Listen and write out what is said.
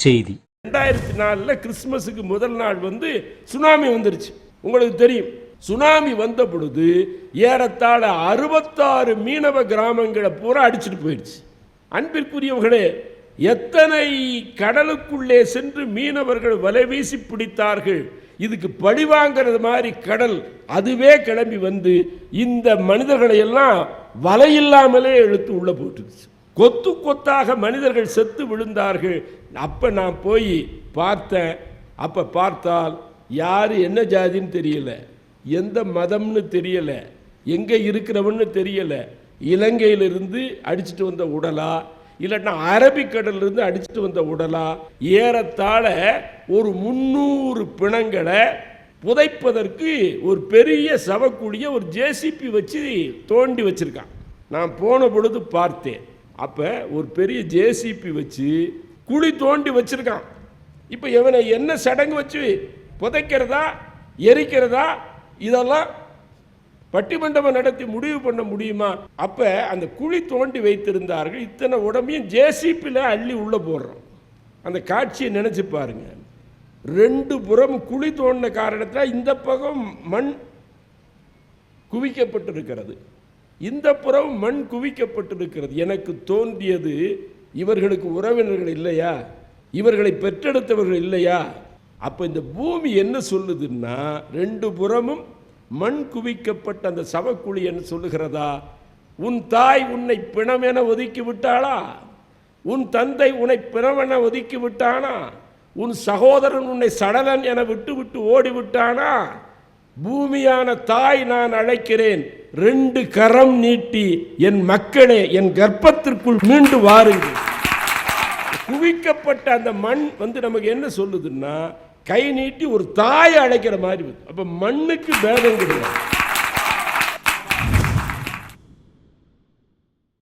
செய்தி. 2004 கிறிஸ்துமஸுக்கு முதல் நாள் சுனாமி வந்துருச்சு. உங்களுக்கு தெரியும், சுனாமி வந்த பொழுது ஏறத்தாழ 66 மீனவ கிராமங்களை பூரா அடிச்சுட்டு போயிடுச்சு. அன்பிற்குரியவர்களே, எத்தனை கடலுக்குள்ளே சென்று மீனவர்கள் வலை வீசி பிடித்தார்கள். இதுக்கு பழிவாங்கிறது மாதிரி கடல் அதுவே கிளம்பி இந்த மனிதர்களை எல்லாம் வலையில்லாமலே இழுத்து உள்ள போட்டுருச்சு. கொத்து கொத்தாக மனிதர்கள் செத்து விழுந்தார்கள். அப்ப நான் போய் பார்த்தேன். அப்ப பார்த்தால் யாரு என்ன ஜாதின்னு தெரியல, எந்த மதம்னு தெரியல, எங்க இருக்கிறவன்னு தெரியல. இலங்கையிலிருந்து அடிச்சுட்டு வந்த உடலா, இல்லைன்னா அரபிக்கடலிருந்து அடிச்சுட்டு வந்த உடலா, ஏறத்தாழ ஒரு 300 பிணங்களை புதைப்பதற்கு ஒரு பெரிய சவக்குழியை ஒரு ஜேசிபி வச்சு தோண்டி வச்சிருக்கான். நான் போன பொழுது பார்த்தேன். அப்ப ஒரு பெரிய ஜேசிபி வச்சு குழி தோண்டி வச்சிருக்கான். இப்ப இவனை என்ன சடங்கு வச்சு புதைக்கிறதா எரிக்கிறதா இதெல்லாம் பட்டிமண்டபம் நடத்தி முடிவு பண்ண முடியுமா? அப்ப அந்த குழி தோண்டி வைத்திருந்தார்கள். இத்தனை உடம்பையும் ஜேசிபியில் அள்ளி உள்ள போடுறோம். அந்த காட்சியை நினைச்சு பாருங்க. 2 புறம் குழி தோண்டின காரணத்தில் இந்த பக்கம் மண் குவிக்கப்பட்டிருக்கிறது, இந்த புறம் மண் குவிக்கப்பட்டிருக்கிறது. எனக்கு தோன்றியது, இவர்களுக்கு உறவினர்கள் இல்லையா, இவர்களை பெற்றெடுத்தவர்கள் இல்லையா? அப்ப இந்த பூமி என்ன சொல்லுதுன்னா, 2 புறமும் மண் குவிக்கப்பட்ட அந்த சவக்குழி என்ன சொல்லுகிறதா? உன் தாய் உன்னை பிணமென ஒதுக்கி விட்டாளா? உன் தந்தை உன்னை பிணமென ஒதுக்கி விட்டானா? உன் சகோதரன் உன்னை சடலன் என விட்டு விட்டு ஓடிவிட்டானா? பூமியான தாய் நான் அழைக்கிறேன், 2 கரம் நீட்டி என் மக்களே என் கர்ப்பத்திற்குள் மீண்டு வாருங்கள். குவிக்கப்பட்ட அந்த மண் நமக்கு என்ன சொல்லுதுன்னா, கை நீட்டி ஒரு தாயை அழைக்கிற மாதிரி. அப்ப மண்ணுக்கு பேதம் கிடையாது.